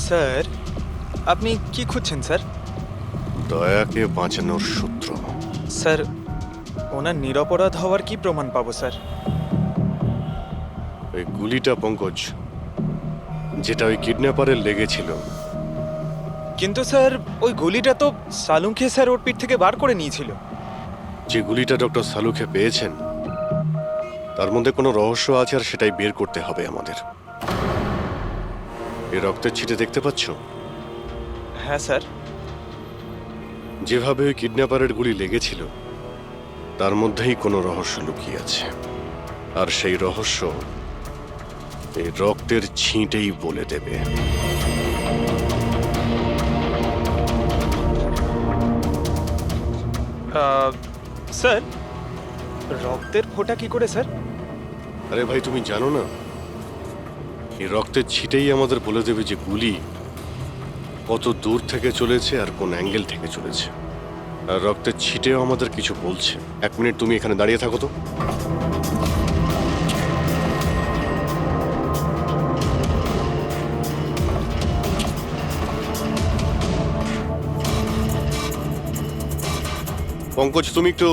Sir, আপনি কি খুঁজছেন স্যার? দয়াকে বাঁচানোর সূত্র। স্যার, ওনার নিরপরাধ হওয়ার কি প্রমাণ পাবো স্যার? ওই গুলিটা পঙ্কজ, যেটা ওই কিডন্যাপারের লেগেছিল। কিন্তু স্যার, ওই গুলিটা তো সালুঙ্কে স্যার ওর পিঠ থেকে বার করে নিয়েছিল। যে গুলিটা ডক্টর সালুখে পেয়েছেন, তার মধ্যে কোনো রহস্য আছে, আর সেটাই বের করতে হবে আমাদের। এই রক্তের ছিটে দেখতে পাচ্ছ? হ্যাঁ স্যার। যেভাবে ওই কিডন্যাপারের গুলি লেগেছিল, তার মধ্যেই কোনো রহস্য লুকিয়ে আছে। আর সেই রহস্য এই রক্তের ছিটেই বলে দেবে। স্যার, রক্তের ফোঁটা কি করে স্যার? আরে ভাই, তুমি জানো না, এই রক্তের ছিটেই আমাদের বলে দেবে যে গুলি কত দূর থেকে চলেছে আর কোন অ্যাঙ্গেল থেকে চলেছে। আর রক্তের ছিটেও আমাদের কিছু বলছে। 1 মিনিট তুমি এখানে দাঁড়িয়ে থাকো তো। পঙ্কজ, তুমি একটু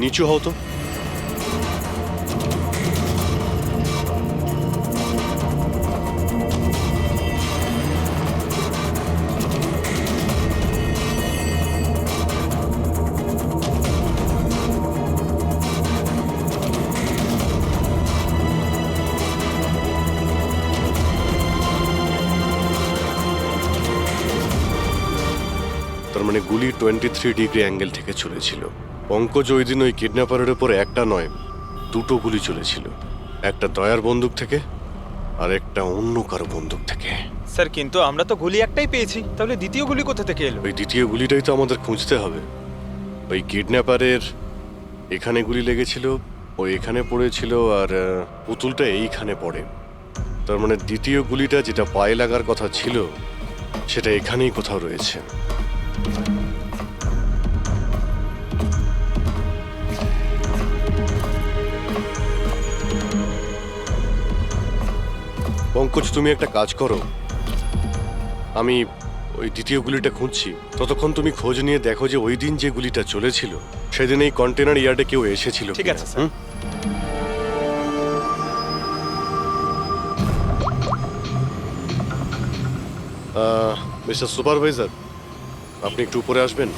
নিচু হও তো। তার মানে গুলি 23 ডিগ্রি অ্যাঙ্গেল থেকে চলেছিল। পঙ্কজ, ওই দিন ওই কিডন্যাপারের উপর একটা নয়, 2টো গুলি চলেছিল। একটা দয়ার বন্দুক থেকে, আর একটা অন্য কারো বন্দুক থেকে। স্যার, কিন্তু আমরা তো গুলি একটাই পেয়েছি, তাহলে দ্বিতীয় গুলি কোথা থেকে এলো? ওই দ্বিতীয় গুলিটাই তো আমাদের খুঁজতে হবে। ওই কিডন্যাপারের এখানে গুলি লেগেছিল, ও এখানে পড়েছিল, আর পুতুলটা এইখানে পড়ে। তার মানে দ্বিতীয় গুলিটা যেটা পায়ে লাগার কথা ছিল, সেটা এখানেই কোথাও রয়েছে। পঙ্কজ, তুমি একটা কাজ করো, আমি ওই দ্বিতীয় গুলিটা খুঁজছি, ততক্ষণ তুমি খোঁজ নিয়ে দেখো যে ওই দিন যে গুলিটা চলেছিল, সেদিন এই কন্টেনার ইয়ার্ডে কেউ এসেছিল ঠিক কিনা। আছে স্যার। মিস্টার সুপারভাইজার, আপনি একটু উপরে আসবেন।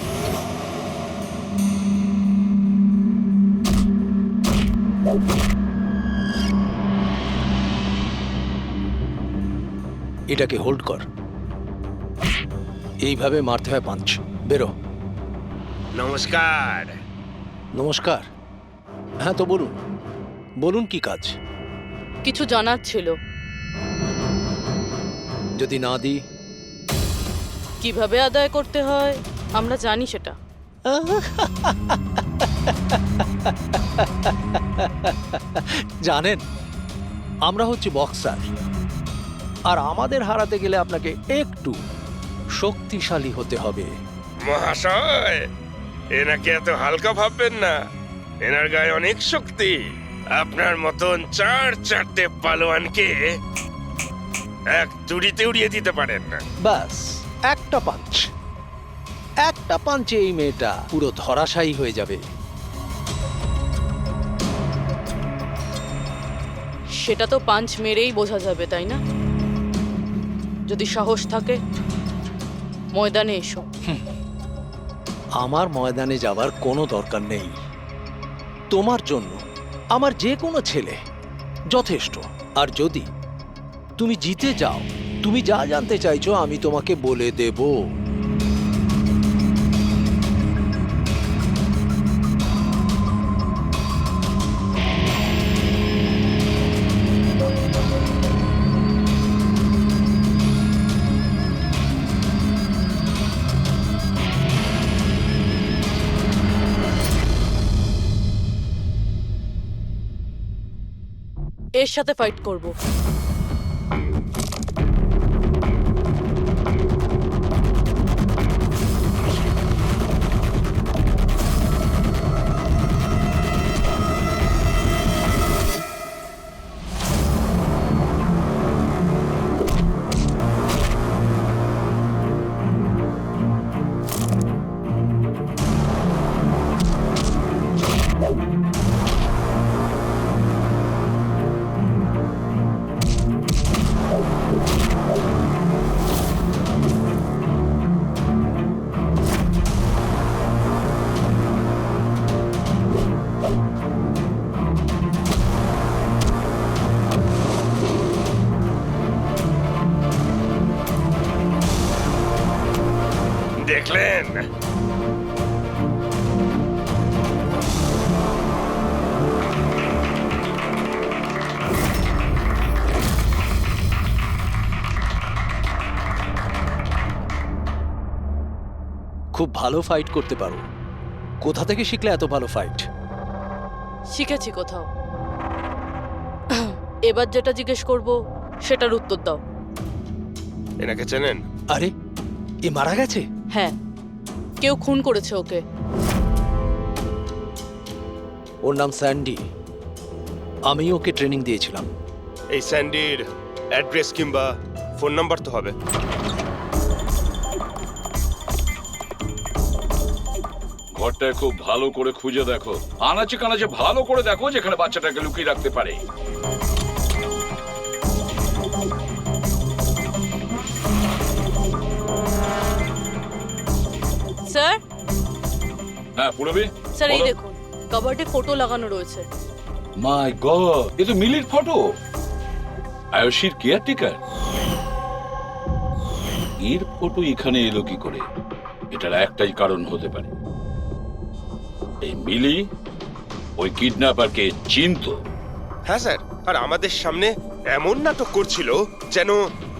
এটাকে হোল্ড কর। এইভাবে মারতে হয় পাঞ্চ। বেরো। নমস্কার। নমস্কার। হ্যাঁ, তো বলুন, বলুন কি কাজ? কিছু জানার ছিল। যদি না দিই? কিভাবে আদায় করতে হয় আমরা জানি সেটা। জানেন, আমরা হচ্ছে বক্সার, আর আমাদের হারাতে গেলে আপনাকে একটু শক্তিশালী হতে হবে। মহাশয়, এনাকে এত হালকা ভাববেন না, এনার গায়ে অনেক শক্তি। আপনার মতন 4-4টে পালোয়ানকে এক তুড়িতে উড়িয়ে দিতে পারেন না। ব্যাস, একটা পাঞ্চ, একটা পাঞ্চে এই মেয়েটা পুরো ধরাশায়ী হয়ে যাবে। সেটা তো পাঞ্চ মেরেই বোঝা যাবে, তাই না? যদি সাহস থাকে ময়দানে এসো। আমার ময়দানে যাবার কোনো দরকার নেই। তোমার জন্য আমার যে কোনো ছেলে যথেষ্ট। আর যদি তুমি জিতে যাও, তুমি যা জানতে চাইছো আমি তোমাকে বলে দেব। এর সাথে ফাইট করব। খুব ভালো ফাইট করতে পারো। কোথা থেকে শিখলে এত ভালো ফাইট? শিখেছি কোথাও। এবার যেটা জিজ্ঞেস করব সেটার উত্তর দাও। এনাকে চেনেন? আরে, এ মারা গেছে? হ্যাঁ, কেউ খুন করেছে ওকে। ওর নাম স্যান্ডি। আমি ওকে ট্রেনিং দিয়েছিলাম। এই স্যান্ডির অ্যাড্রেস কিংবা ফোন নাম্বার তো হবে। ঘরটায় খুব ভালো করে খুঁজে দেখো, আনাচে কানাচে ভালো করে দেখো যেখানে বাচ্চাটাকে লুকিয়ে রাখতে পারে। স্যার, হ্যাঁ পুরবি। স্যার এই বলো। দেখুন, কাবার্ডে ফটো লাগানো রয়েছে। মাই গড, এ তো মিলির ফটো। আয়ুষীর কেয়ারটেকার। এর ফটো এখানে এলো কি করে? এটার একটাই কারণ হতে পারে, এই মিলি ওই কিডন্যাপারকে চিনতো। হ্যাঁ স্যার, আর আমাদের সামনে এমন নাটক করছিল যেন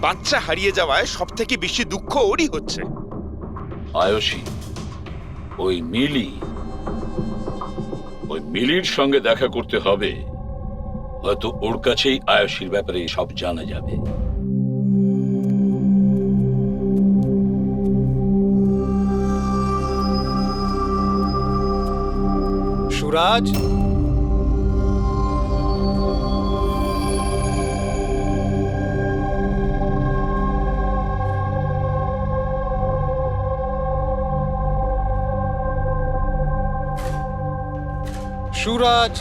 বাচ্চা হারিয়ে যাওয়ায় সব থেকে বেশি দুঃখ ওরই হচ্ছে। আয়ুষী, ওই মিলির সঙ্গে দেখা করতে হবে। হয়তো ওর কাছেই আয়ুষীর ব্যাপারে সব জানা যাবে। সুরাজ, সুরাজ,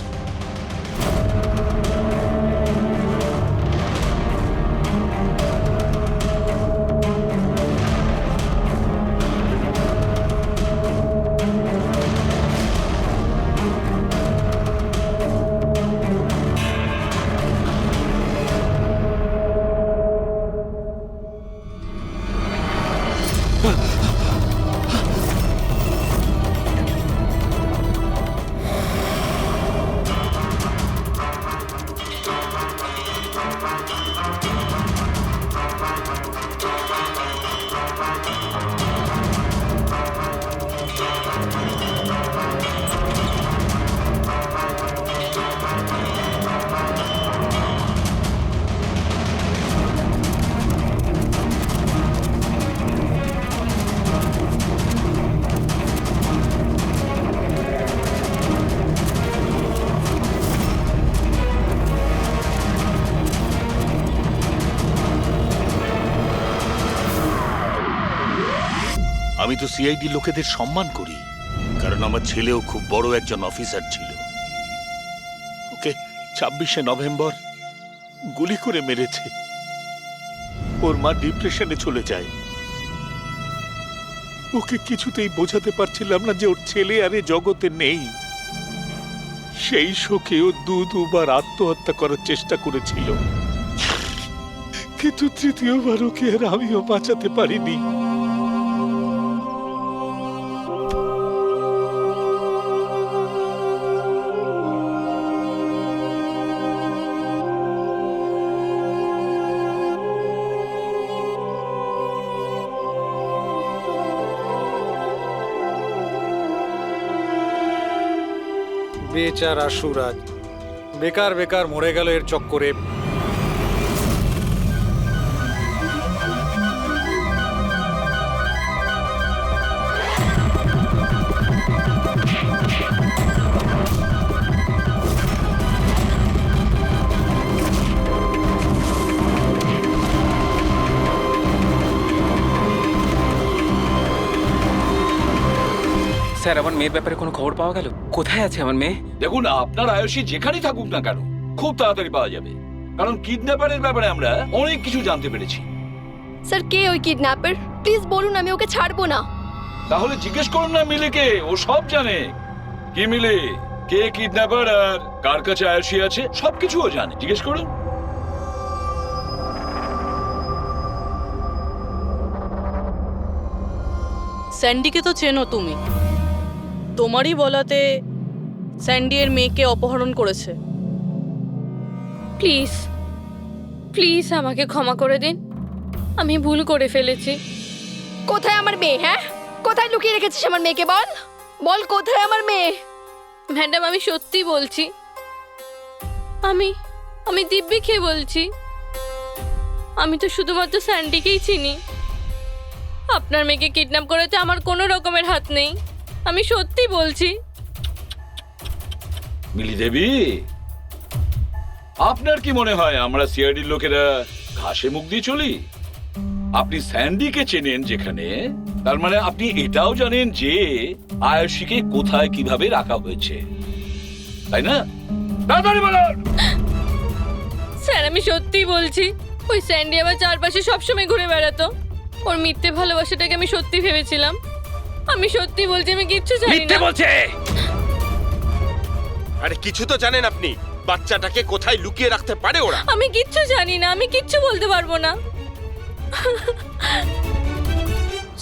আমি তো সিআইডি লোকেদের সম্মান করি, কারণ আমার ছেলেও খুব বড় একজন অফিসার ছিল। ওকে 26শে নভেম্বর গুলি করে মেরেছে। ওর মা ডিপ্রেশনে চলে যায়। ওকে কিছুতেই বোঝাতে পারছিলাম না যে ওর ছেলে আর এ জগতে নেই। সেই শোকে ও দুবার আত্মহত্যা করার চেষ্টা করেছিল, কিন্তু তৃতীয়বার ওকে আর আমিও বাঁচাতে পারিনি। বেচারা সুরাজ বেকার বেকার মরে গেল এর চক্করে। স্যার, আমার মেয়ের ব্যাপারে কোনো খবর পাওয়া গেল? কোথায় আছে আমার মেয়ে? দেখুন, আপনার আয়ুষী যেখানেই থাকুক না কেন খুব তাড়াতাড়ি পাওয়া যাবে, কারণ কিডন্যাপারের ব্যাপারে আমরা অনেক কিছু জানতে পেরেছি। স্যার, কে ওই কিডন্যাপার? প্লিজ বলুন, আমি ওকে ছাড়বো না। তাহলে জিজ্ঞেস করুন না মিলিকে, ও সব জানে। কি মিলি, কে কিডন্যাপার আর কার কাছে আয়ুষী আছে সবকিছু ও জানে, জিজ্ঞেস করুন। স্যান্ডিকে তো চেনো তুমি। তোমারই বলাতে স্যান্ডি এর মেয়েকে অপহরণ করেছে। প্লিজ প্লিজ আমাকে ক্ষমা করে দিন, আমি ভুল করে ফেলেছি। কোথায় আমার মেয়ে? হ্যাঁ, কোথায় লুকিয়ে রেখেছিস আমার মেয়েকে? বল বল, কোথায় আমার মেয়ে? ম্যাডাম আমি সত্যি বলছি, আমি দিব্যিকে বলছি। আমি তো শুধুমাত্র স্যান্ডিকেই চিনি। আপনার মেয়েকে কিডন্যাপ করাতে আমার কোনো রকমের হাত নেই, আমি সত্যি বলছি। মিলি দেবী, আপনার কি মনে হয় আমরা সিআইডির লোকেরা ঘাসে মুখ দিয়ে চলি? আপনি স্যান্ডিকে চেনেন যেখানে, তার মানে আপনি এটাও জানেন যে আয়ুষীকে কোথায় কিভাবে রাখা হয়েছে, তাই না? তাড়াতাড়ি বলুন। স্যার আমি সত্যি বলছি, ওই স্যান্ডি আমার চারপাশে সবসময় ঘুরে বেড়াতো। ওর মিথ্যে ভালোবাসাটাকে আমি সত্যি ভেবেছিলাম। আমি সত্যি বলছি, আমি কিচ্ছু জানি মিথ্যে না। বলছে। আরে কিছু তো জানেন আপনি, বাচ্চাটাকে কোথায় লুকিয়ে রাখতে পারে ওরা? আমি কিচ্ছু জানি না, আমি কিচ্ছু বলতে পারবো না।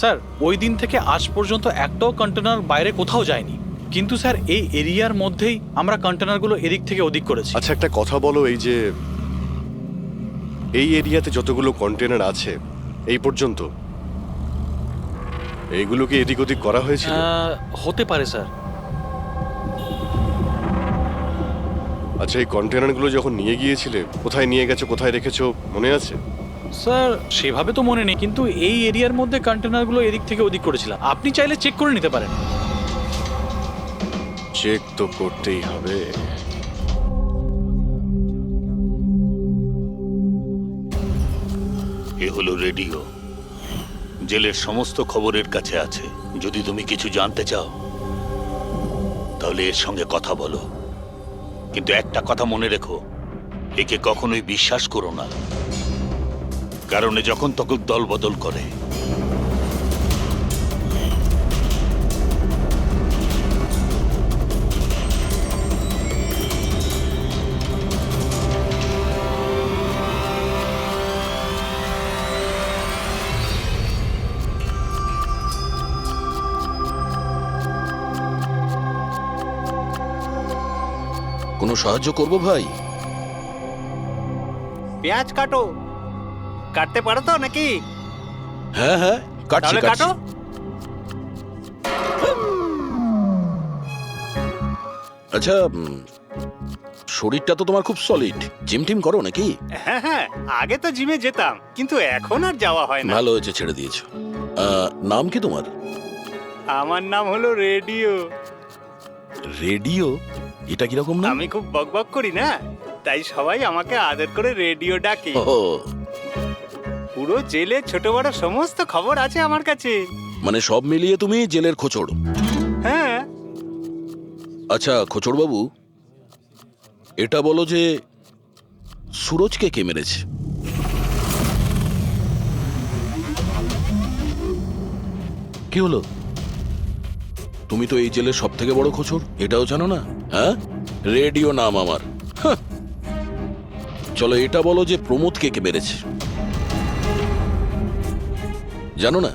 স্যার ওই দিন থেকে আজ পর্যন্ত একটাও কন্টেনার বাইরে কোথাও যায়নি, কিন্তু স্যার এই এরিয়ার মধ্যেই আমরা কন্টেনারগুলো এদিক থেকে ওদিক করেছি। আচ্ছা একটা কথা বলো, এই যে এই এরিয়াতে যতগুলো কন্টেনার আছে এই পর্যন্ত, এইগুলোকে এদিক ওদিক করা হয়েছিল? হতে পারে স্যার। আচ্ছা এই কন্টেনারগুলো যখন নিয়ে গিয়েছিলে, কোথায় নিয়ে গেছো, কোথায় রেখেছো মনে আছে? স্যার সেভাবে তো মনে নেই, কিন্তু এই এরিয়ার মধ্যে কন্টেনারগুলো এদিক থেকে ওদিক করেছিলাম। আপনি চাইলে চেক করে নিতে পারেন। চেক তো করতেই হবে। এ হলো রেডিও, জেলের সমস্ত খবরের কাছে আছে। যদি তুমি কিছু জানতে চাও তাহলে এর সঙ্গে কথা বলো, কিন্তু একটা কথা মনে রেখো, একে কখনোই বিশ্বাস করো না, কারণ এ যখন তখন দল বদল করে। কোনো সাহায্য করব ভাই? পেঁয়াজ কাটো। কাটতে পারো তো নাকি? হ্যাঁ হ্যাঁ, কাটছি তাহলে কাটো। আচ্ছা, শরীরটা তো তোমার খুব সলিড। জিম টিম করো নাকি? হ্যাঁ হ্যাঁ, আগে তো জিমে যেতাম, কিন্তু এখন আর যাওয়া হয় না। ভালো হয়েছে ছেড়ে দিয়েছো। নাম কি তোমার? আমার নাম হলো রেডিও। রেডিও? এটা কিরকম নাম? আমি খুব বকবক করি না, তাই সবাই আমাকে আদর করে রেডিও ডাকে। ও, পুরো জেলে ছোট বড় সমস্ত খবর আছে আমার কাছে। মানে সব মিলিয়ে তুমি জেলের খোঁচড়। হ্যাঁ। আচ্ছা খোঁচড় বাবু, এটা বলো যে সুরজকে কে মেরেছে? কি হলো? তুমি তো এই জেলের সব থেকে বড় খোঁচড়, এটাও জানো না? হ্যাঁ, রেডিও নাম আমার। হাহ। চলো এটা বলো যে প্রমোদকে কে মেরেছে? জানো না?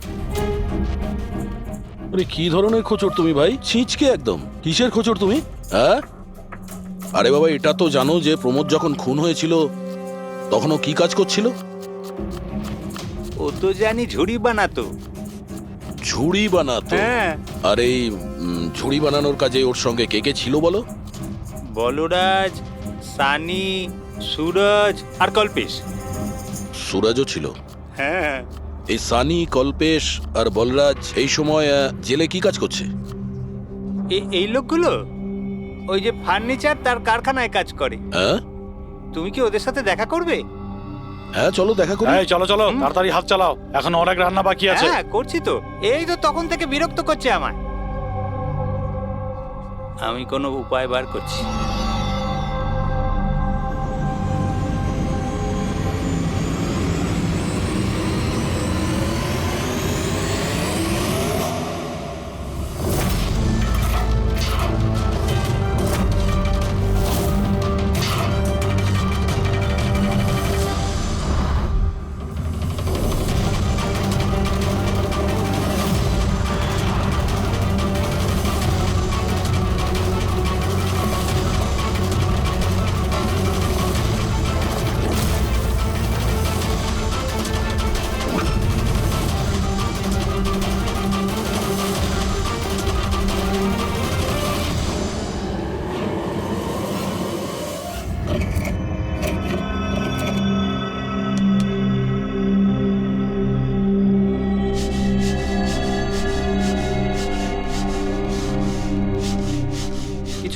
আরে কি ধরনের খোঁচড় তুমি ভাই, ছিঁচকে একদম। কিসের খোঁচড় তুমি? হ্যাঁ, আরে বাবা এটা তো জানো যে প্রমোদ যখন খুন হয়েছিল তখন ও কি কাজ করছিল? ও তো জানি ঝুড়ি বানাতো। ঝুড়ি বানাতো? হ্যাঁ। আর এই ঝুড়ি বানানোর কাজে ওর সঙ্গে কে কে ছিল বলো? বলরাজ, সানি, সুরজ আর কল্পেশ। সুরজও ছিল? হ্যাঁ। এই সানি, কল্পেশ আর বলরাজ এই সময় জেলে কি কাজ করছে? এই লোকগুলো ওই যে ফার্নিচার তার কারখানায় কাজ করে। হ্যাঁ, তুমি কি ওদের সাথে দেখা করবে? হ্যাঁ চলো দেখা করি। চলো চলো, তাড়াতাড়ি হাত চালাও, এখন অনেক রান্না বাকি আছে। হ্যাঁ করছি তো, এই তো তখন থেকে বিরক্ত করছে আমায়। আমি কোনো উপায় বার করছি।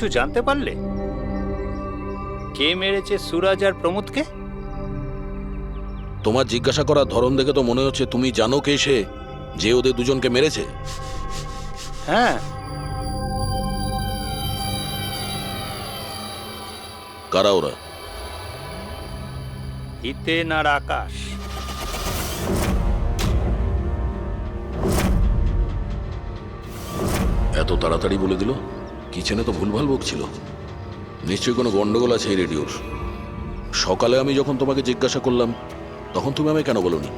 কিছু জানতে পারলে? কে মেরেছে সুরাজ আর প্রমোদকে? তোমার জিজ্ঞাসা করার ধরন দেখে তো মনে হচ্ছে তুমি জানো কে সে, যে ওদের দুজনকে মেরেছে। হ্যাঁ, কারা ওরা? হিতেন আর আকাশ। এত তাড়াতাড়ি বলে দিল? কিচেনে তো ভুলভাল বকছিল। নিশ্চয়ই কোনো গন্ডগোল আছে এই রেডিওর। সকালে আমি যখন তোমাকে জিজ্ঞাসা করলাম তখন তুমি আমায় কেন বলোনি?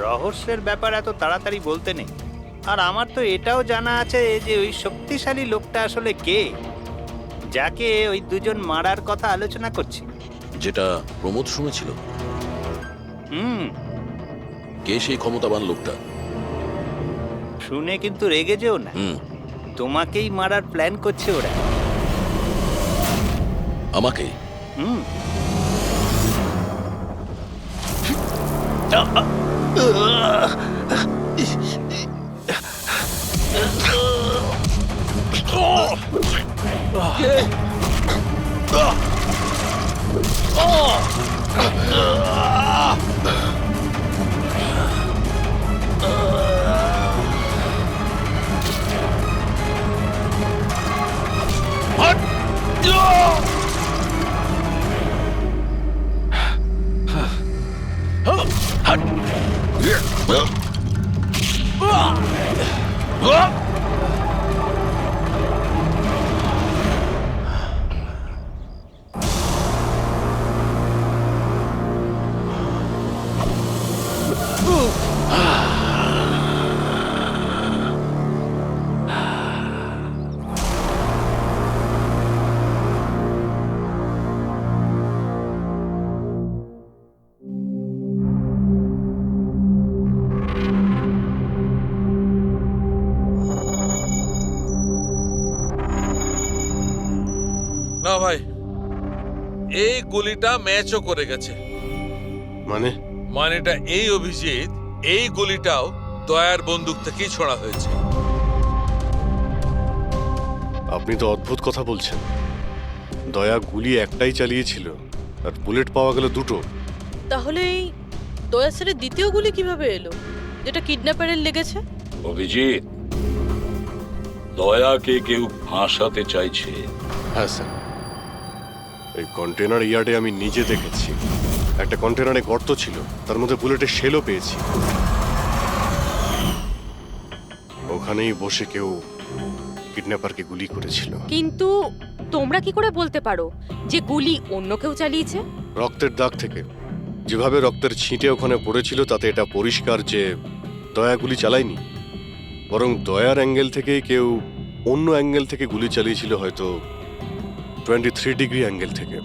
রহস্যের ব্যাপার এত তাড়াতাড়ি বলতে নেই। আর আমার তো এটাও জানা আছে যে ওই শক্তিশালী লোকটা আসলে কে, যাকে ওই দুজন মারার কথা আলোচনা করছে। যেটা প্রমোদ শুনেছিল। কে সেই ক্ষমতাবান লোকটা? শুনে কিন্তু রেগে যেও না। তোমাকেই মারার প্ল্যান করছে ওরা। আমাকে? না ভাই, এই গুলিটা ম্যাচও করে গেছে। মানেটা এই অভিজিৎ, এই গুলিটাও দয়ার বন্দুক থেকেই ছোড়া হয়েছে। আপনি তো অদ্ভুত কথা বলছেন। দয়া গুলি একটাই চালিয়েছিল আর বুলেট পাওয়া গেল দুটো। তাহলে এই দয়া স্যারের দ্বিতীয় গুলি কিভাবে এলো, যেটা কিডন্যাপারের লেগেছে? অভিজিৎ, দয়াকে কেউ ফাঁসাতে চাইছে। হ্যাঁ স্যার, এই কন্টেনার ইয়ার্ডে আমি নিজে দেখেছি। একটা কন্টেনারে গর্ত ছিল, তার মধ্যে বুলেটের শেলও পেয়েছি। ওখানেই বসে কেউ কিডন্যাপারকে গুলি করেছিল। কিন্তু তোমরা কি করে বলতে পারো যে গুলি অন্য কেউ চালিয়েছে? রক্তের দাগ থেকে যেভাবে রক্তের ছিটে ওখানে পড়েছিল তাতে এটা পরিষ্কার যে দয়া গুলি চালায়নি, বরং দয়ার অ্যাঙ্গেল থেকে কেউ অন্য অ্যাঙ্গেল থেকে গুলি চালিয়েছিল, হয়তো 23 ডিগ্রি অ্যাঙ্গেল থেকে।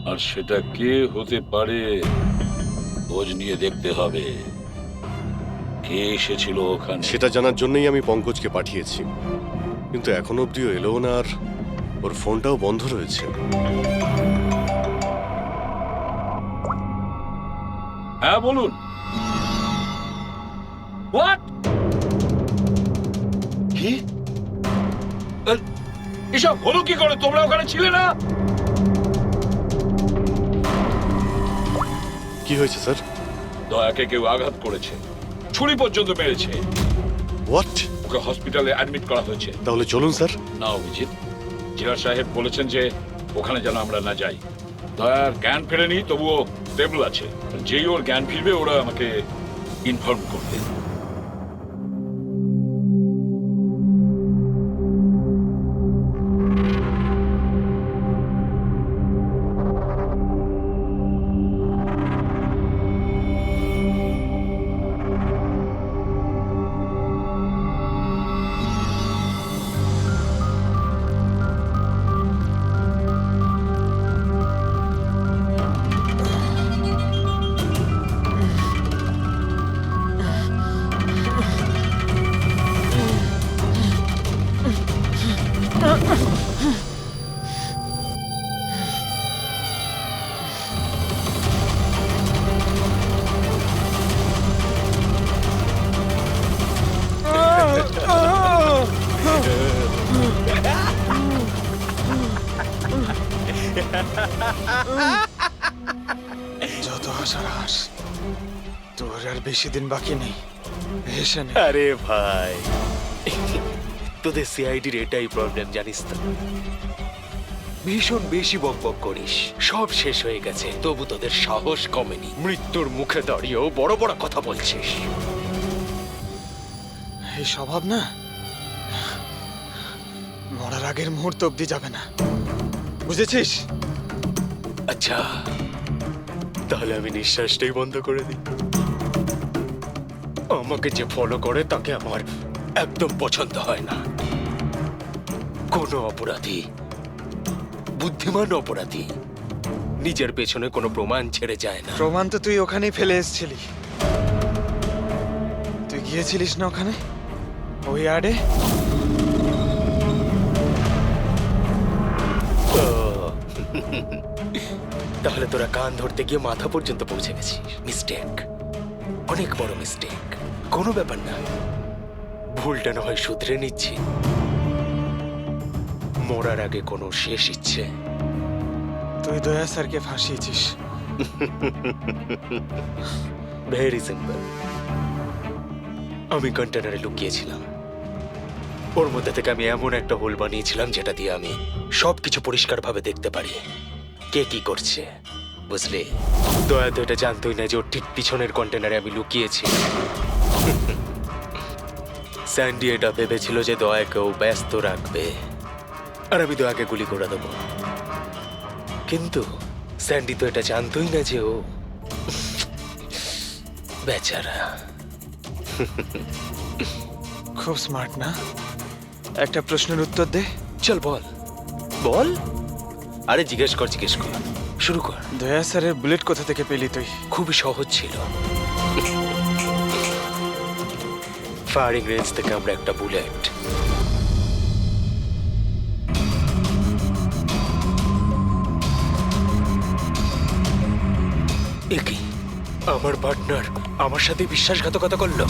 আর সেটা কে হতে পারে খোঁজ নিয়ে দেখতে হবে। কে এসেছিল ওখানে সেটা জানার জন্যই আমি পঙ্কজকে পাঠিয়েছি, কিন্তু এখনো অব্দিও এলো না, আর ওর ফোনটাও বন্ধ রয়েছে। হ্যাঁ বলুন। হোয়াট? কি এসব হলো কি করে? তোমরা ওখানে ছিলে না? কি হয়েছে স্যার? দয়াকে কেউ আঘাত করেছে, ছুরি পর্যন্ত মেরেছে। হোয়াট? ওকে হসপিটালে অ্যাডমিট করা হয়েছে। তাহলে চলুন স্যার। না অভিজিৎ, জিলা সাহেব বলেছেন যে ওখানে যেন আমরা না যাই। দয়ার জ্ঞান ফেরেনি, তবুও স্টেবল আছে। যেই ওর জ্ঞান ফিরবে ওরা আমাকে ইনফর্ম করবে। যত হাসার হাস, তোর আর বেশি দিন বাকি নেই। হেসে নে। আরে ভাই, তোদের সিআইডির এটাই প্রবলেম জানিস তো, ভীষণ বেশি বকবক করিস। সব শেষ হয়ে গেছে, তবু তোদের সাহস কমেনি। মৃত্যুর মুখে দাঁড়িয়েও বড় বড় কথা বলছিস। এই স্বভাব না মরার আগের মুহূর্ত অব্দি যাবে না, বুঝেছিস? আচ্ছা, তাহলে আমি নিঃশ্বাসটাই বন্ধ করে দিই। আমাকে যে ফলো করে তাকে আমার একদম পছন্দ হয় না। কোনো অপরাধী, বুদ্ধিমান অপরাধী, নিজের পেছনে কোনো প্রমাণ ছেড়ে যায় না। প্রমাণ তো তুই ওখানেই ফেলে এসেছিলি। তুই গিয়েছিলিস না ওখানে, ওই আড়ে? তাহলে তোরা কান ধরতে গিয়ে মাথা পর্যন্ত পৌঁছে গেছিস। মিস্টেক, অনেক বড় মিস্টেক। কোনো ব্যাপার না, ভুলটা না হয় শুধরে নিচ্ছি। মরার আগে কোনো শেষ ইচ্ছে? তুই দয়া স্যারকে ফাঁসিয়েছিস। Very simple. আমি কন্টেনারে লুকিয়েছিলাম, ওর মধ্যে থেকে আমি এমন একটা হোল বানিয়েছিলাম যেটা দিয়ে আমি সবকিছু পরিষ্কারভাবে দেখতে পারি, কে কি করছে, বুঝলি? দয়া তো এটা জানতোই না যে ওর ঠিক পিছনের কন্টেনারে আমি লুকিয়েছি। স্যান্ডি এটা ভেবেছিল যে দয়াকেও ব্যস্ত রাখবে আর আমি দয়াকে গুলি করে দেবো, কিন্তু স্যান্ডি তো এটা জানতোই না যে ও বেচারা। খুব স্মার্ট না? একটা প্রশ্নের উত্তর দে। চল বল বল। আরে জিজ্ঞেস কর, শুরু কর। দয়া স্যারের বুলেট কোথা থেকে পেলি তুই? খুবই সহজ ছিল। ফায়ারিং রেঞ্জ থেকে আমরা একটা বুলেট একই আমার পার্টনার আমার সাথে বিশ্বাসঘাতকতা করলো।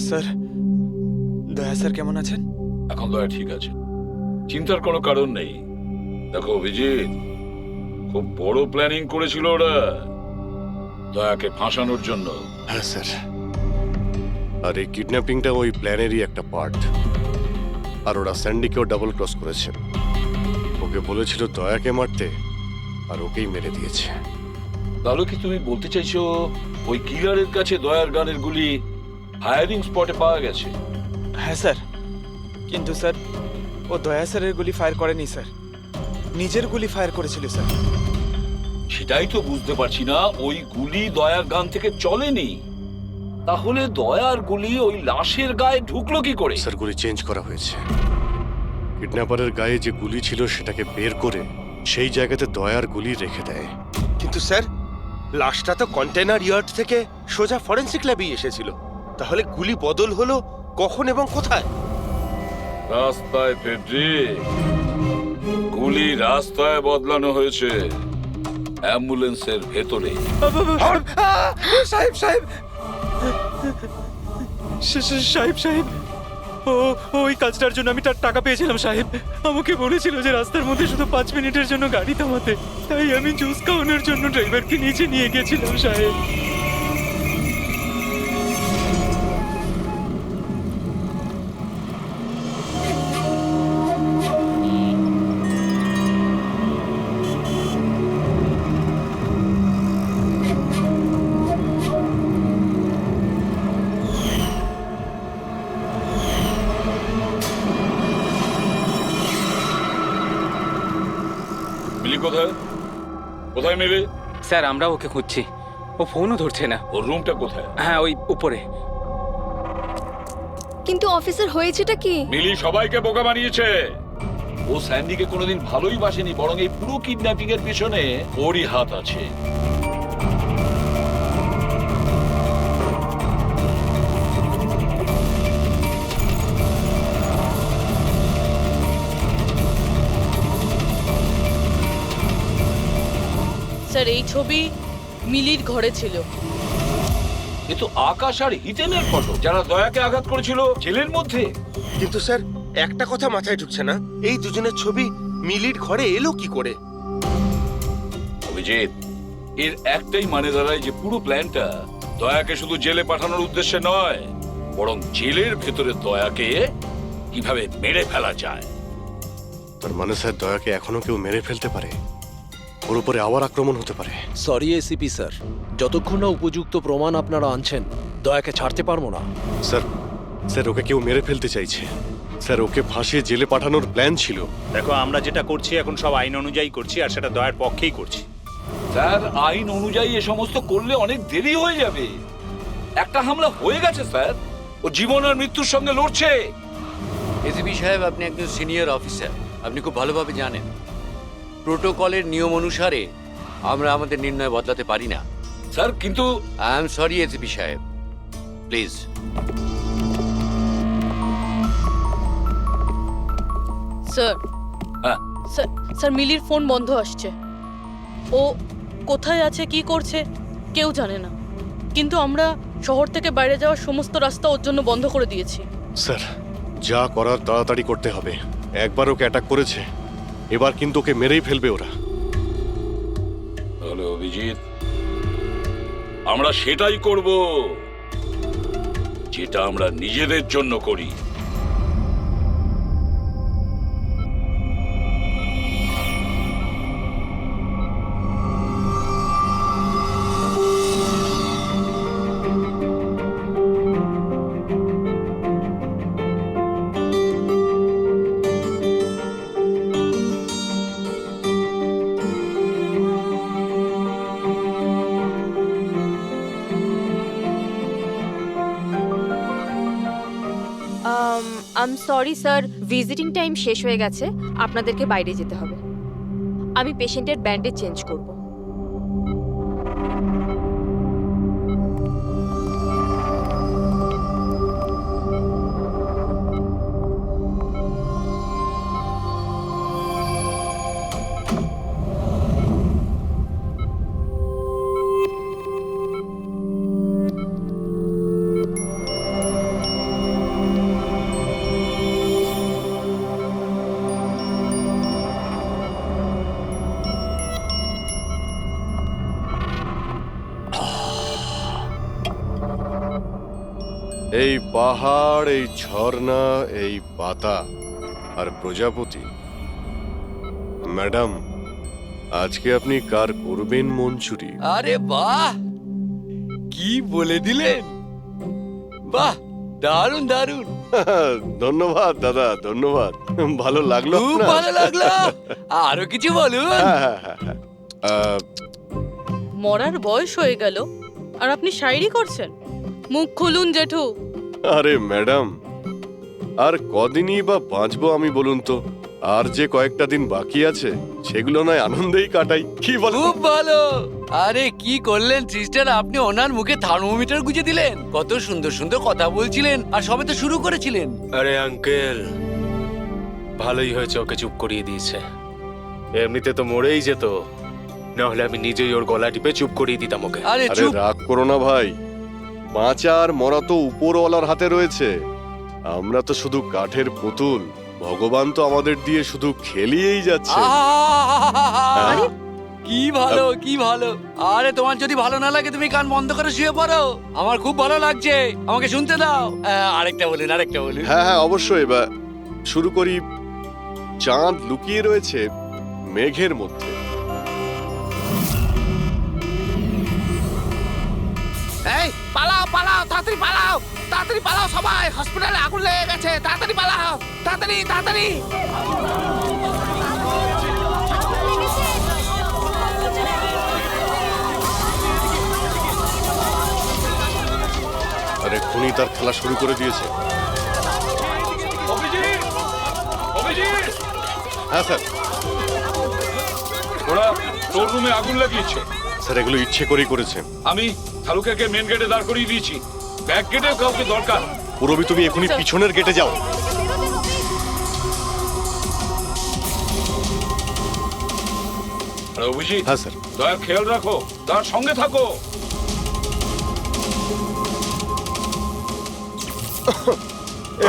স্যার, দয়া স্যার কেমন আছেন? এখন দয়া ঠিক আছে, চিন্তার কোনো কারণ নেই। দেখো অভিজিৎ, খুব বড় প্ল্যানিং করেছিল ওরা দয়াকে ফাঁসানোর জন্য। হ্যাঁ স্যার, আর এই কিডন্যাপিংটা ওই প্ল্যানেরই একটা পার্ট। আর ওরা স্যান্ডিকেও ডাবল ক্রস করেছে। ওকে বলেছিল দয়াকে মারতে, আর ওকেই মেরে দিয়েছে। তাহলে কি তুমি বলতে চাইছো ওই কিলারের কাছে দয়ার গানের গুলি ফায়ারিং স্পটে পাওয়া গেছে? হ্যাঁ স্যার, কিন্তু স্যার ও দয়া স্যারের গুলি ফায়ার করেনি স্যার, নিজের গুলি ফায়ার করেছিল স্যার। সেটাই তো বুঝতে পারছি না, ওই গুলি দয়ার গান থেকে চলেনি, তাহলে দয়ার গুলি ওই লাশের গায়ে ঢুকলো কি করে? স্যার, গুলি চেঞ্জ করা হয়েছে। কিডন্যাপারের গায়ে যে গুলি ছিল সেটাকে বের করে সেই জায়গাতে দয়ার গুলি রেখে দেয়। কিন্তু স্যার, লাশটা তো কন্টেনার ইয়ার্ড থেকে সোজা ফরেনসিক ল্যাবে এসেছিল, তাহলে গুলি বদল হলো কখন এবং কোথায়? রাস্তায় ফেডরিক, গুলি রাস্তায় বদলানো হয়েছে, অ্যাম্বুলেন্সের ভেতরে। সাহেব সাহেব সাহেব সাহেব, ওই কাজটার জন্য আমি তার টাকা পেয়েছিলাম সাহেব। আমাকে বলেছিল যে রাস্তার মধ্যে শুধু 5 মিনিটের জন্য গাড়ি থামাতে, তাই আমি জুস খাওয়ানোর জন্য ড্রাইভারকে নিচে নিয়ে গেছিলাম সাহেব। মিলি কোথায়? কোথায় মিলি? স্যার, আমরা ওকে খুঁজছি, ও ফোনও ধরছে না। ওর রুমটা কোথায়? হ্যাঁ, ওই উপরে। কিন্তু অফিসার হয়েছেটা কি? মিলি সবাইকে বোকা বানিয়েছে। ও স্যান্ডিকে কোনোদিন ভালোই বাসেনি, বরং এই পুরো কিডন্যাপিং এর পিছনে ওরই হাত আছে। স্যার, এই ছবি মিলির ঘরে ছিল। এ তো আকাশ আর হিতেনের ফটো, যারা দয়াকে আঘাত করেছিল জেলের মধ্যে। কিন্তু স্যার একটা কথা মাথায় ঢুকছে না, এই দুজনের ছবি মিলির ঘরে এলো কি করে? অভিজিৎ, এর একটাই মানে দাঁড়ায় যে পুরো প্ল্যানটা দয়াকে শুধু জেলে পাঠানোর উদ্দেশ্যে নয়, বরং জেলের ভেতরে দয়াকে কিভাবে মেরে ফেলা যায়। তার মানে স্যার দয়াকে এখনো কেউ মেরে ফেলতে পারে, ওর উপরে আবার আক্রমণ হতে পারে। সরি এসিপি স্যার, যতক্ষণ না উপযুক্ত প্রমাণ আপনারা আনছেন দয়াকে ছাড়তে পারবো না। স্যার স্যার ওকে কেউ মেরে ফেলতে চাইছে স্যার, ওকে ফাঁসিয়ে জেলে পাঠানোর প্ল্যান ছিল। দেখো, আমরা যেটা করছি এখন সব আইন অনুযায়ী করছি, আর সেটা দয়ার পক্ষেই করছি। স্যার, আইন অনুযায়ী এ সমস্ত করলে অনেক দেরি হয়ে যাবে। একটা হামলা হয়ে গেছে স্যার, ও জীবন আর মৃত্যুর সঙ্গে লড়ছে। এসিপি সাহেব, আপনি একজন সিনিয়র অফিসার, আপনি খুব ভালোভাবে জানেন প্রোটোকলের নিয়ম অনুসারে আমরা আমাদের নির্ণয় বদলাতে পারি না। স্যার কিন্তু আই এম সরি এসিপি সাহেব, প্লিজ। স্যার, হ্যাঁ স্যার, স্যার মিলির ফোন বন্ধ আসছে। ও কোথায় আছে, কি করছে কেউ জানে না, কিন্তু আমরা শহর থেকে বাইরে যাওয়ার সমস্ত রাস্তা ওর জন্য বন্ধ করে দিয়েছি। স্যার যা করার তাড়াতাড়ি করতে হবে। একবার ওকে অ্যাটাক করেছে, এবার কিন্তু ওকে মেরেই ফেলবে ওরা। তাহলে অভিজিৎ, আমরা সেটাই করব যেটা আমরা নিজেদের জন্য করি। I am sorry sir, visiting time শেষ হয়ে গেছে, আপনাদেরকে বাইরে যেতে হবে। আমি পেশেন্টের ব্যান্ডেজ চেঞ্জ করব। এই পাহাড়, এই ঝর্ণা, এই পাতা আর প্রজাপতি। ম্যাডাম, আজকে আপনি কার করবেন মন চুরি? আরে বাহ, কি বলে দিলেন! বাহ, দারুণ দারুণ। ধন্যবাদ দাদা, ধন্যবাদ। ভালো লাগলো খুব আপনার? ভালো লাগলো। আরো কিছু বলুন। মরার বয়স হয়ে গেল আর আপনি শায়রি করছেন? মুখ খুলুন জেঠু। আরে ম্যাডাম, আর কদিনই বা বাঁচবো আমি বলুন তো? আর যে কয়েকটা দিন বাকি আছে সেগুলো নয় আনন্দেই কাটাই, কি বল? খুব ভালো। আরে কি করলেন সিস্টার, আপনি ওনার মুখে থার্মোমিটার গুঁজে দিলেন। কত সুন্দর সুন্দর কথা বলছিলেন আর সবে তো শুরু করেছিলেন। আরে আঙ্কেল, ভালোই হয়েছে ওকে চুপ করিয়ে দিয়েছে, এমনিতে তো মরেই যেত। নাহলে আমি নিজেই ওর গলা টিপে চুপ করিয়ে দিতাম ওকে। আরে রাগ করো না ভাই, বাঁচা আর মরা তো উপরওয়ালার হাতে রয়েছে। আমরা তো শুধু কাঠের পুতুল, ভগবান তো আমাদের দিয়ে শুধু খেলিয়েই যাচ্ছে। আরে কি ভালো, কি ভালো। আরে তোমার যদি ভালো না লাগে তুমি কান বন্ধ করে শুয়ে পড়ো, আমার খুব ভালো লাগছে, আমাকে শুনতে দাও। আরেকটা বলুন, আরেকটা বলুন। হ্যাঁ হ্যাঁ অবশ্যই, এবার শুরু করি। চাঁদ লুকিয়ে রয়েছে মেঘের মধ্যে। এই পালাও পালাও, তাড়াতাড়ি পালাও, তাড়াতাড়ি পালাও সবাই, হসপিটালে আগুন লেগে গেছে, তাড়াতাড়ি পালাও, তাড়াতাড়ি তাড়াতাড়ি। আরে খুনি তার খেলা শুরু করে দিয়েছে। হ্যাঁ স্যার। ওরা তোর রুমে আগুন লাগিয়েছে। স্যার এগুলো ইচ্ছে করেই করেছে। আমি থালুকাকে মেন গেটে দাঁড় করিয়ে দিয়েছি, ব্যাক গেটেও কাউকে দরকার। পুরবি তুমি এখনই পিছনের গেটে যাও। অভিজিৎ, হ্যাঁ স্যার। দয়ার খেয়াল রাখো, তার সঙ্গে থাকো।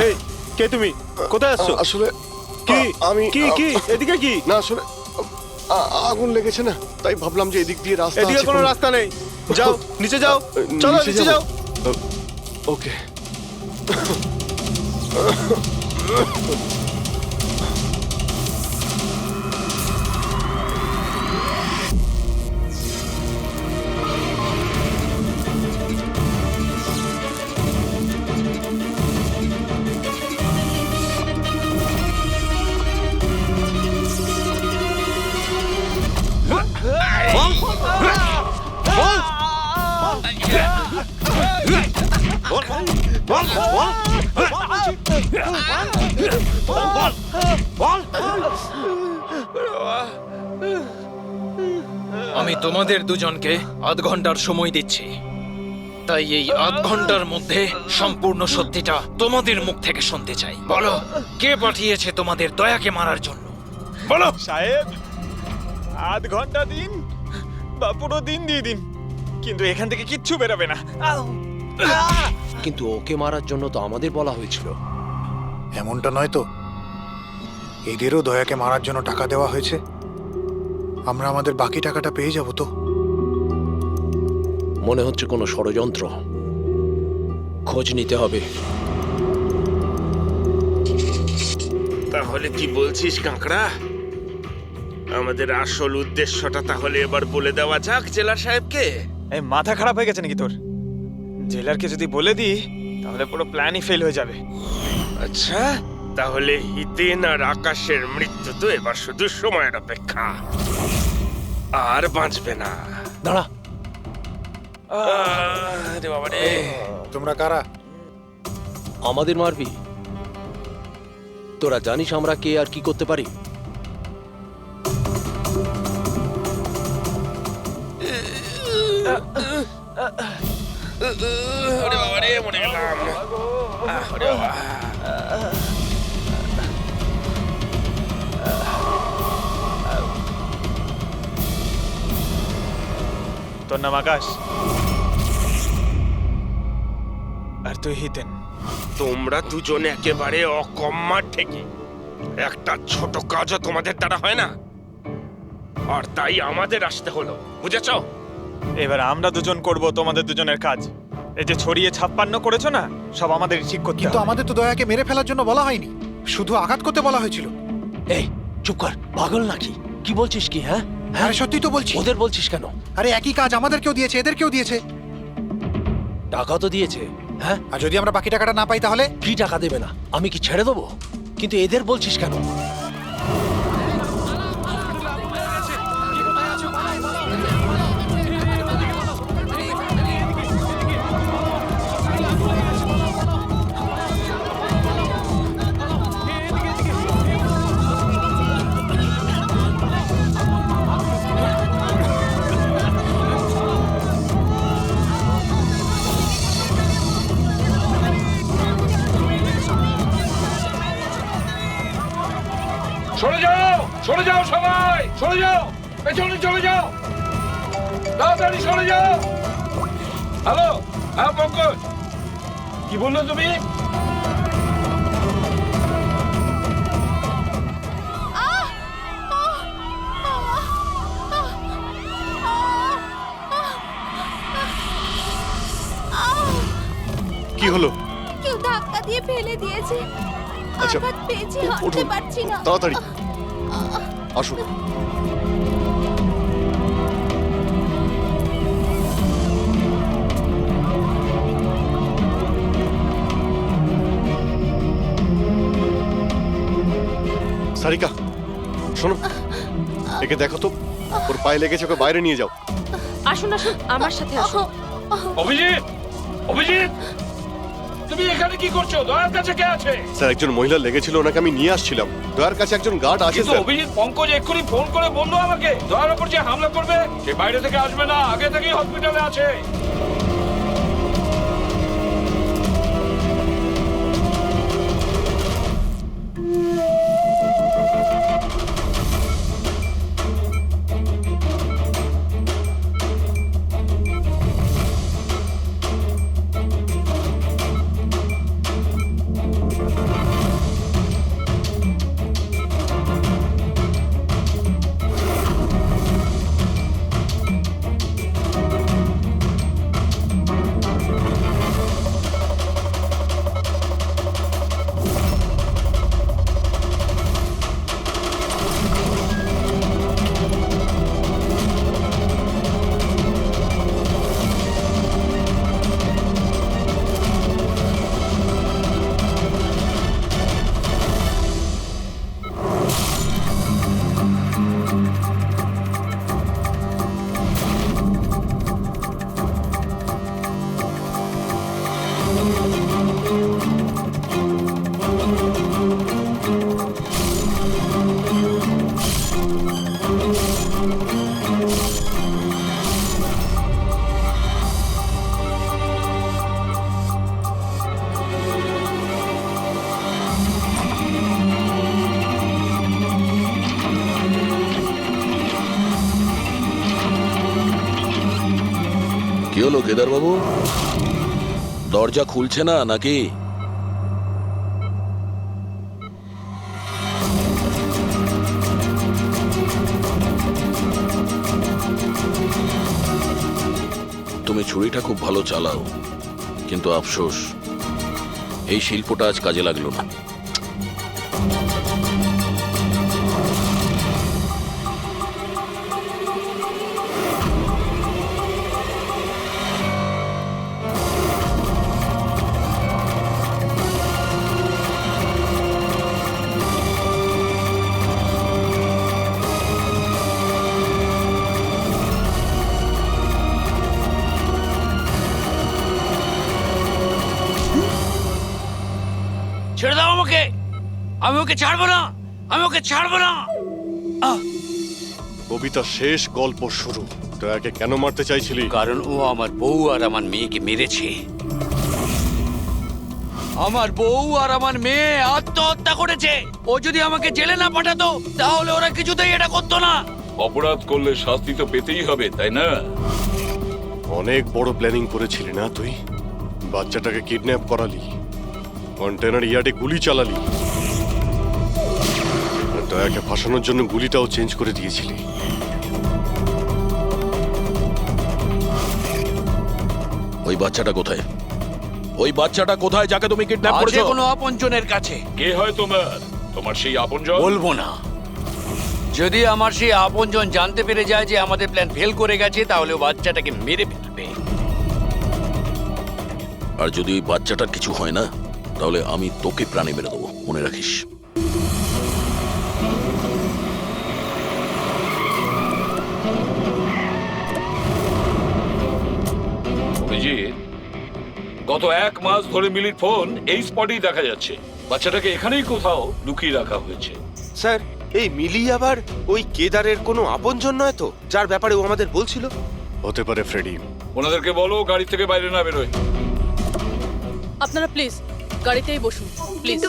এই কে তুমি? কোথায় আসছো? আসলে কি আমি কি কি এদিকে কি? না আসলে আগুন লেগেছে না, তাই ভাবলাম যে এদিক দিয়ে রাস্তা এদিকে আছে। কোনো রাস্তা নেই, যাও নিচে যাও, চলো নিচে যাও। ওকে। আমি তোমাদের দুজনকে আধ ঘন্টার সময় দিচ্ছি, তাই এই আধ ঘন্টার মধ্যে সম্পূর্ণ সত্যিটা তোমাদের মুখ থেকে শুনতে চাই। বলো, কে পাঠিয়েছে তোমাদের দয়াকে মারার জন্য? বলো। সাহেব, আধ ঘন্টা দিন বা পুরো দিন দিয়ে দিন, কিন্তু এখান থেকে কিচ্ছু বেরোবে না। কিন্তু ওকে মারার জন্য তো আমাদের বলা হয়েছিল। এমনটা নয় তো, এদেরও দয়াকে মারার জন্য টাকা দেওয়া হয়েছে। আমরা আমাদের বাকি টাকাটা পেয়ে যাব তো? মনে হচ্ছে কোনো ষড়যন্ত্র, খোঁজ নিতে হবে। তাহলে কি বলছিস কাঁকড়া? আমাদের আসল উদ্দেশ্যটা তাহলে এবার বলে দেওয়া যাক জেলার সাহেবকে। এই মাথা খারাপ হয়ে গেছে নাকি তোর? জেলারকে যদি বলে দিই তাহলে পুরো প্ল্যানই ফেল হয়ে যাবে। আচ্ছা, তাহলে হিতেন আর আকাশের মৃত্যু তো এবার শুধু সময়ের অপেক্ষা, আর বাঁচবে না। দাঁড়া, আরে বাবা রে। তোমরা কারা? আমাদের মারবি? তোরা জানিস আমরা কে আর কি করতে পারি? ওরে বাবা রে, মরে গেলাম। ওরে বাবা। তোর নাম আকাশ আর তুই হিতেন। তোমরা দুজনে একেবারে অকম্মা ঠেকে, একটা ছোট কাজও তোমাদের দ্বারা হয় না, আর তাই আমাদের আসতে হলো, বুঝেছ? এবার আমরা দুজন করব তোমাদের দুজনের কাজ। এই যে ছড়িয়ে 56 করেছো না, সব আমাদের ঠিক করতে কিন্তু হবে। আমাদের তো দয়াকে মেরে ফেলার জন্য বলা হয়নি, শুধু আঘাত করতে বলা হয়েছিল। এই চুপ কর, পাগল নাকি? কি বলছিস কি? হ্যাঁ আরে সত্যি তো বলছি। ওদের বলছিস কেন? আরে একই কাজ আমাদেরকেও দিয়েছে, এদেরকেও দিয়েছে। টাকা তো দিয়েছে। হ্যাঁ, আর যদি আমরা বাকি টাকাটা না পাই তাহলে? কি টাকা দেবে না? আমি কি ছেড়ে দেবো? কিন্তু এদের বলছিস কেন? সরে যাও, সরে যাও সবাই, সরে যাও, পেছনে চলে যাও, তাড়াতাড়ি সরে যাও। হ্যালো, হ্যাঁ পঙ্কজ, কি বললো তুমি? কি হলো? কেউ ধাক্কা দিয়ে ফেলে দিয়েছে। আচ্ছা, আঘাত পেয়েছি, হাঁটতে উঠুন পারছি না। তাড়াতাড়ি আসুন। সারিকা, শোনো, একে দেখো তো, ওর পায়ে লেগেছে, ওকে বাইরে নিয়ে যাও। আসুন আসুন, আমার সাথে আসুন। অভিজিৎ, অভিজিৎ, তুমি এখানে কি করছো? দয়ার কাছে কে আছে? স্যার, একজন মহিলা লেগেছিল, ওনাকে আমি নিয়ে আসছিলাম। দয়ার কাছে একজন গার্ড আছে কিন্তু স্যার। অভিজিৎ, পঙ্কজ এক্ষুনি ফোন করে বললো আমাকে দয়ার উপর যে হামলা করবে সে বাইরে থেকে আসবে না, আগে থেকেই হসপিটালে আছে। কি হলো কেদার বাবু, দরজা খুলছে না নাকি? তুমি ছুরিটা খুব ভালো চালাও, কিন্তু আফসোস এই শিল্পটা আজ কাজে লাগলো না। ছেড়ে দাও আমাকে, আমি ওকে ছাড়বো না, আমি ওকে ছাড়বো না। কবিতা শেষ, গল্প শুরু। দয়াকে কেন মারতে চাইছিলি? কারণ ও আমার বউ আর আমার মেয়েকে মেরেছে। আমার বউ আর আমার মেয়ে আত্মহত্যা করেছে। ও যদি আমাকে জেলে না পাঠাতো তাহলে ওরা কিছুতেই এটা করতো না। অপরাধ করলে শাস্তি তো পেতেই হবে, তাই না? অনেক বড় প্ল্যানিং করেছিলি না তুই? বাচ্চাটাকে কিডন্যাপ করালি, কন্টেনার ইয়ার্ডে গুলি চালালি, আর দয়াকে ফাঁসানোর জন্য গুলিটাও চেঞ্জ করে দিয়েছিলি। ওই বাচ্চাটা কোথায়? ওই বাচ্চাটা কোথায় যাকে তুমি কিডন্যাপ করেছো? কোনো আপনজনের কাছে। কে হয় তোমার সেই আপনজন? বলবো না। যদি আমার সেই আপনজন জানতে পেরে যায় যে আমাদের প্ল্যান ফেল করে গেছে তাহলে ও বাচ্চাটাকে মেরে ফেলবে। আর যদি ওই বাচ্চাটার কিছু হয় না তাহলে আমি তোকে প্রাণে মেরে দেবো, মনে রাখিস। অভিজিৎ, গত 1 মাস ধরে মিলির ফোন এই স্পটেই দেখা যাচ্ছে। বাচ্চাটাকে এখানেই কোথাও লুকিয়ে রাখা হয়েছে। স্যার, এই মিলি আবার ওই কেদারের কোনো আপনজন নয় তো, যার ব্যাপারে ও আমাদের বলছিল? হতে পারে ফ্রেডি। ওনাদেরকে বলো গাড়ি থেকে বাইরে না বেরোয়। আপনারা প্লিজ গাড়িতেই বসুন, প্লিজ।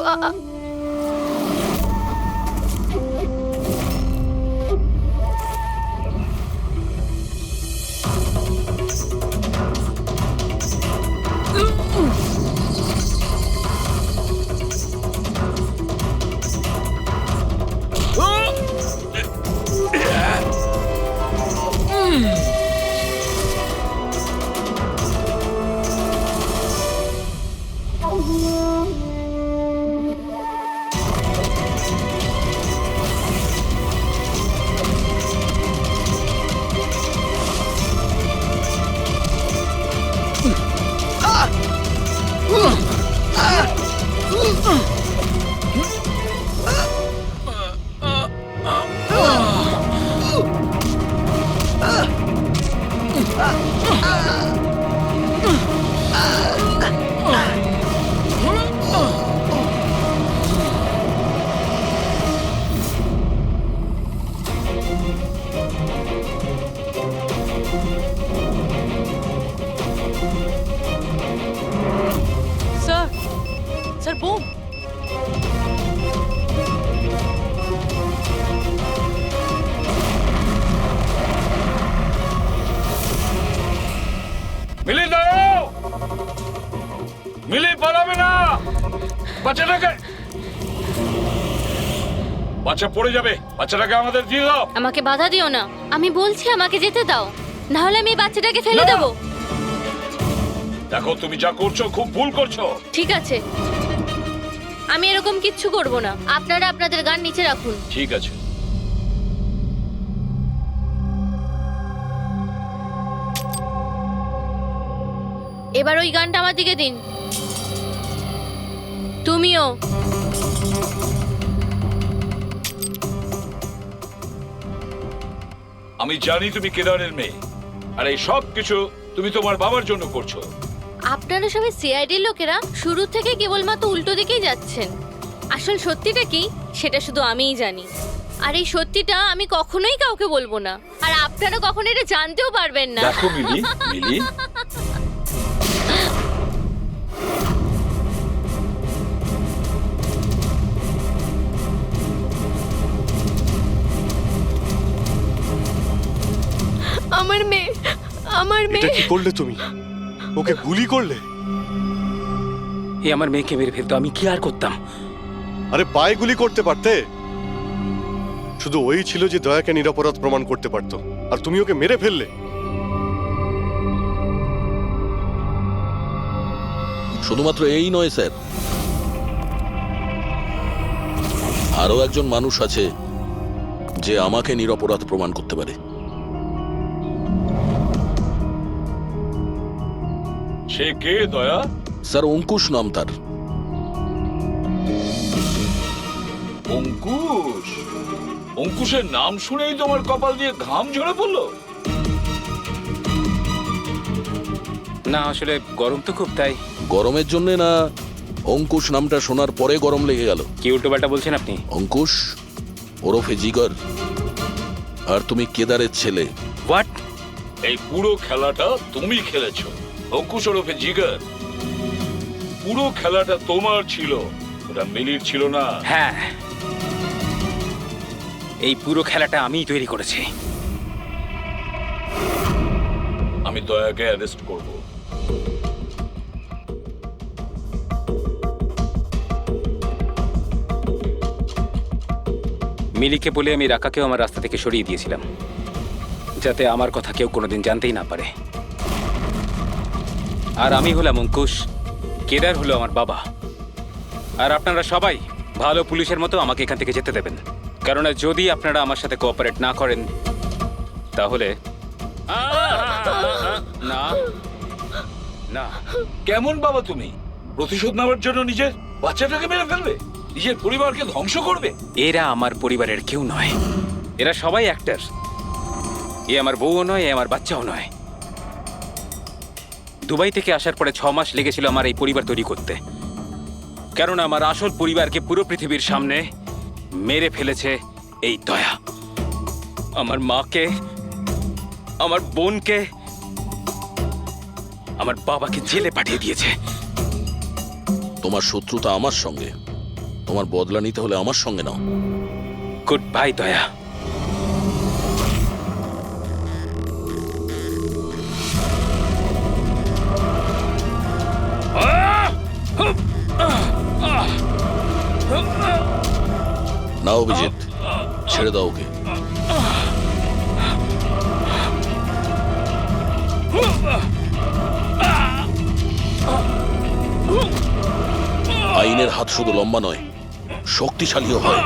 Sir, bomb. মিলি দাও, মিলি পালাবে না। বাচ্চাটাকে, বাচ্চা পড়ে যাবে। বাচ্চাটাকে আমাদের দিয়ে দাও। আমাকে বাধা দিও না, আমি বলছি আমাকে যেতে দাও, না হলে আমি বাচ্চাটাকে ফেলে দেবো। দেখো তুমি যা করছো খুব ভুল করছো। ঠিক আছে, আমি এরকম কিচ্ছু করব না। আপনারা আপনাদের গান নিচে রাখুন। ঠিক আছে। এবার ওই গানটা আমার দিকে দিন। তুমিও। আমি জানি তুমি কেদারের মেয়ে, আর এই সব কিছু তুমি তোমার বাবার জন্য করছো। আপনারা সবাই সিআইডির লোকেরা শুরু থেকে কেবলমাত্র উল্টো দিকেই যাচ্ছেন। আসল সত্যিটা কি সেটা শুধু আমিই জানি, আর এই সত্যিটা আমি কখনোই কাউকে বলবো না, আর আপনারা কখনো এটা জানতেও পারবেন না। দেখো মিলি, মিলি, আমার মেয়ে, আমার এটা মেয়ে। কি করলে তুমি? ওকে গুলি করলে? এ আমার মেয়েকে মেরে ফেলতো, আমি কি আর করতাম? আরে পায়ে গুলি করতে পারতে। শুধু ওই ছিল যে দয়াকে নিরপরাধ প্রমাণ করতে পারতো, আর তুমি ওকে মেরে ফেললে। শুধুমাত্র এই নয় স্যার, আরো একজন মানুষ আছে যে আমাকে নিরপরাধ প্রমাণ করতে পারে। সে কে দয়া? স্যার অঙ্কুশ নাম তার। অঙ্কুশ? অঙ্কুশের নাম শুনেই তোমার কপাল দিয়ে ঘাম ঝরে পড়লো? না আসলে গরম তো খুব, তাই। গরমের জন্য না, অঙ্কুশ নামটা শোনার পরে গরম লেগে গেল। কি উল্টোপাল্টা বলছেন আপনি? অঙ্কুশ ওরফে জিগর, আর তুমি কেদারের ছেলে। হোয়াট? এই পুরো খেলাটা তুমি খেলেছো। অঙ্কুশ ওরফে জিগর, পুরো খেলাটা তোমার ছিল, ওটা মিলির ছিল না। হ্যাঁ, এই পুরো খেলাটা আমিই তৈরি করেছি। আমি দয়াকে অ্যারেস্ট করব। মিলিকে বলে আমি রাকাকেও আমার রাস্তা থেকে সরিয়ে দিয়েছিলাম, যাতে আমার কথা কেউ কোনোদিন জানতেই না পারে। আর আমি হলাম অঙ্কুশ, কেদার হলো আমার বাবা। আর আপনারা সবাই ভালো পুলিশের মতো আমাকে এখান থেকে যেতে দেবেন, কারণ যদি আপনারা আমার সাথে কোঅপারেট না করেন তাহলে না না। কেমন বাবা তুমি? প্রতিশোধ নেওয়ার জন্য নিজের বাচ্চাটাকে মেরে ফেলবে, নিজের পরিবারকে ধ্বংস করবে? এরা আমার পরিবারের কেউ নয়, এরা সবাই অ্যাক্টর। এ আমার বউও নয়, এ আমার বাচ্চাও নয়। দুবাই থেকে আসার পরে 6 মাস লেগেছিল আমার এই পরিবার তৈরি করতে, কারণ আমার আসল পরিবারকে পুরো পৃথিবীর সামনে মেরে ফেলেছে এই দয়া। আমার মাকে, আমার বোনকে, আমার বাবাকে জেলে পাঠিয়ে দিয়েছে। তোমার শত্রুতা আমার সঙ্গে, তোমার বদলা নিতে হলে আমার সঙ্গে নাও। গুড বাই দয়া। না অভিজিৎ, ছেড়ে দাও ওকে। আইনের হাত শুধু লম্বা নয়, শক্তিশালীও হয়।